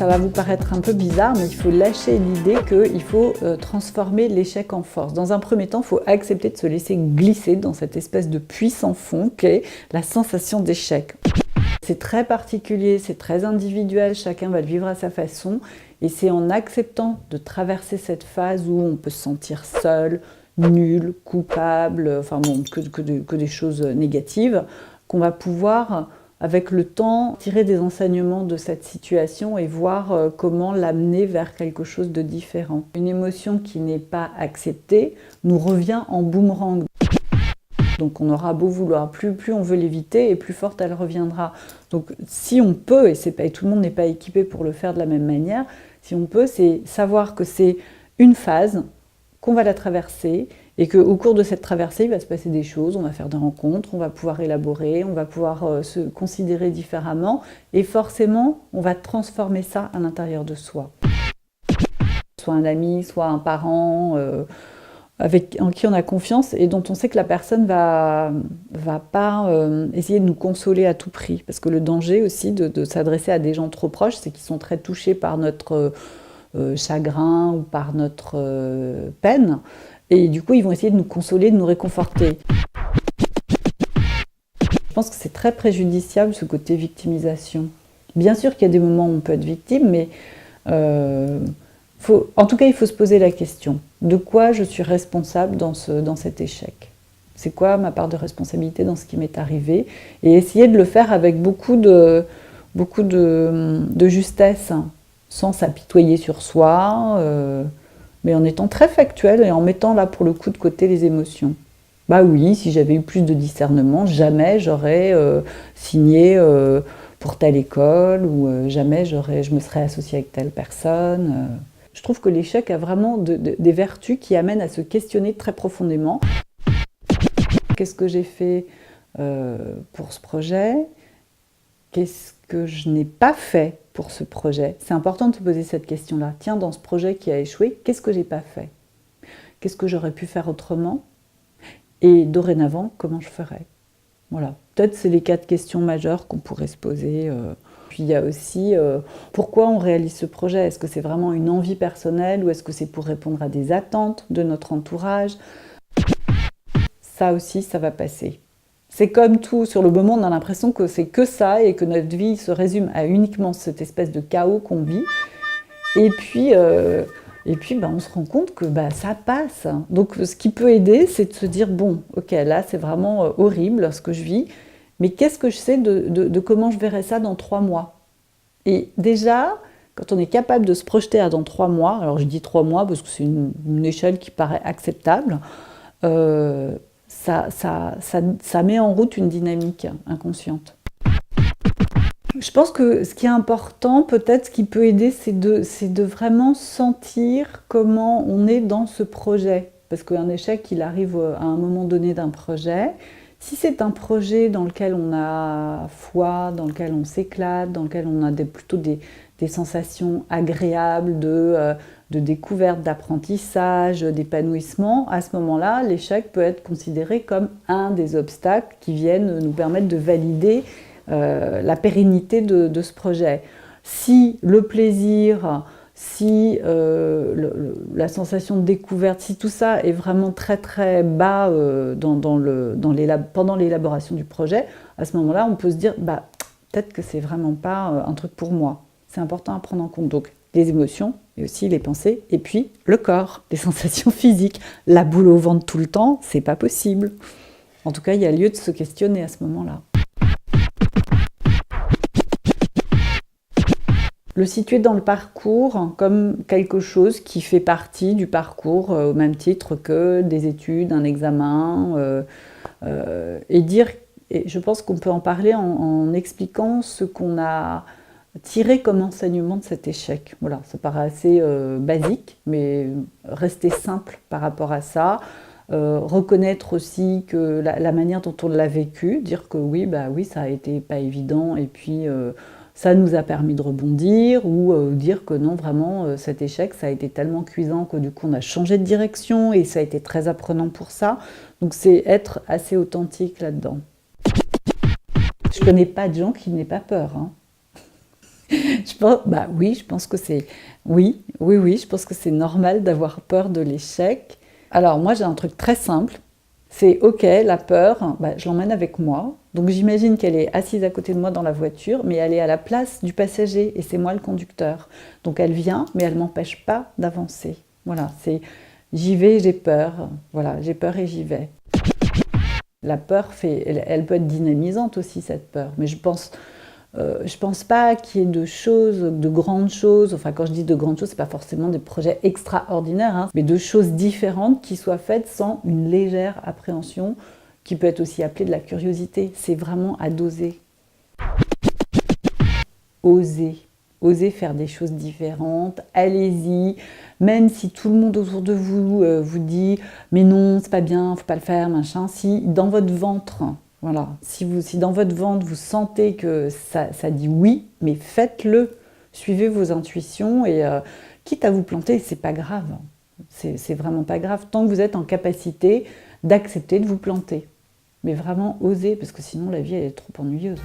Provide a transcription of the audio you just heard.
ça va vous paraître un peu bizarre, mais il faut lâcher l'idée qu'il faut transformer l'échec en force. Dans un premier temps, il faut accepter de se laisser glisser dans cette espèce de puits sans fond qu'est la sensation d'échec. C'est très particulier, c'est très individuel, chacun va le vivre à sa façon. Et c'est en acceptant de traverser cette phase où on peut se sentir seul, nul, coupable, enfin bon, que des choses négatives, qu'on va pouvoir, avec le temps, tirer des enseignements de cette situation et voir comment l'amener vers quelque chose de différent. Une émotion qui n'est pas acceptée nous revient en boomerang. Donc on aura beau vouloir, plus on veut l'éviter et plus forte elle reviendra. Donc si on peut, et tout le monde n'est pas équipé pour le faire de la même manière, si on peut, c'est savoir que c'est une phase, qu'on va la traverser et qu'au cours de cette traversée, il va se passer des choses, on va faire des rencontres, on va pouvoir élaborer, on va pouvoir se considérer différemment et forcément, on va transformer ça à l'intérieur de soi. Soit un ami, soit un parent, en qui on a confiance et dont on sait que la personne va pas essayer de nous consoler à tout prix. Parce que le danger aussi de s'adresser à des gens trop proches, c'est qu'ils sont très touchés par notre chagrin ou par notre peine. Et du coup, ils vont essayer de nous consoler, de nous réconforter. Je pense que c'est très préjudiciable ce côté victimisation. Bien sûr qu'il y a des moments où on peut être victime, mais en tout cas, il faut se poser la question. De quoi je suis responsable dans cet échec? C'est quoi ma part de responsabilité dans ce qui m'est arrivé? Et essayer de le faire avec beaucoup de justesse, sans s'apitoyer sur soi, mais en étant très factuel et en mettant là pour le coup de côté les émotions. Bah oui, si j'avais eu plus de discernement, jamais j'aurais signé pour telle école ou jamais je me serais associée avec telle personne. Je trouve que l'échec a vraiment des vertus qui amènent à se questionner très profondément. Qu'est-ce que j'ai fait pour ce projet? Qu'est-ce que je n'ai pas fait pour ce projet? C'est important de se poser cette question-là. Tiens, dans ce projet qui a échoué, qu'est-ce que j'ai pas fait? Qu'est-ce que j'aurais pu faire autrement? Et dorénavant, comment je ferais? Voilà. Peut-être c'est les 4 questions majeures qu'on pourrait se poser. Puis il y a aussi pourquoi on réalise ce projet? Est-ce que c'est vraiment une envie personnelle ou est-ce que c'est pour répondre à des attentes de notre entourage? Ça aussi, ça va passer. C'est comme tout, sur le moment, on a l'impression que c'est que ça et que notre vie se résume à uniquement cette espèce de chaos qu'on vit. Et puis on se rend compte que ça passe. Donc ce qui peut aider, c'est de se dire, bon, ok, là c'est vraiment horrible ce que je vis, mais qu'est-ce que je sais de comment je verrai ça dans 3 mois? Et déjà, quand on est capable de se projeter à dans 3 mois, alors je dis 3 mois parce que c'est une échelle qui paraît acceptable, ça met en route une dynamique inconsciente. Je pense que ce qui est important, peut-être ce qui peut aider, c'est de vraiment sentir comment on est dans ce projet. Parce qu'un échec, il arrive à un moment donné d'un projet. Si c'est un projet dans lequel on a foi, dans lequel on s'éclate, dans lequel on a plutôt des sensations agréables de découverte, d'apprentissage, d'épanouissement, à ce moment-là, l'échec peut être considéré comme un des obstacles qui viennent nous permettre de valider la pérennité de ce projet. Si le plaisir, si la sensation de découverte, si tout ça est vraiment très très bas pendant l'élaboration du projet, à ce moment-là, on peut se dire peut-être que c'est vraiment pas un truc pour moi. C'est important à prendre en compte. Donc, les émotions, mais aussi les pensées, et puis le corps, les sensations physiques. La boule au ventre tout le temps, c'est pas possible. En tout cas, il y a lieu de se questionner à ce moment-là. Le situer dans le parcours comme quelque chose qui fait partie du parcours au même titre que des études, un examen, et je pense qu'on peut en parler en expliquant ce qu'on a tiré comme enseignement de cet échec. Voilà, ça paraît assez basique, mais rester simple par rapport à ça. Reconnaître aussi que la manière dont on l'a vécu, dire que oui, ça a été pas évident et puis ça nous a permis de rebondir ou dire que non, vraiment, cet échec, ça a été tellement cuisant que du coup, on a changé de direction et ça a été très apprenant pour ça. Donc, c'est être assez authentique là-dedans. Je connais pas de gens qui n'aient pas peur. Hein. Je pense, bah oui, je pense que c'est, oui, oui, oui, je pense que c'est normal d'avoir peur de l'échec. Alors moi, j'ai un truc très simple. C'est OK, la peur, bah, je l'emmène avec moi. Donc j'imagine qu'elle est assise à côté de moi dans la voiture, mais elle est à la place du passager et c'est moi le conducteur. Donc elle vient, mais elle m'empêche pas d'avancer. Voilà, c'est j'y vais, j'ai peur. Voilà, j'ai peur et j'y vais. La peur fait, elle peut être dynamisante aussi cette peur, mais je pense pas qu'il y ait de choses, de grandes choses. Enfin, quand je dis de grandes choses, c'est pas forcément des projets extraordinaires, hein, mais de choses différentes qui soient faites sans une légère appréhension, qui peut être aussi appelée de la curiosité. C'est vraiment à doser. Oser. Oser faire des choses différentes, allez-y, même si tout le monde autour de vous vous dit mais non, c'est pas bien, faut pas le faire, machin, si dans votre ventre, voilà, si dans votre ventre vous sentez que ça dit oui, mais faites-le, suivez vos intuitions et quitte à vous planter, c'est pas grave, c'est vraiment pas grave, tant que vous êtes en capacité d'accepter de vous planter. Mais vraiment osez, parce que sinon la vie elle est trop ennuyeuse.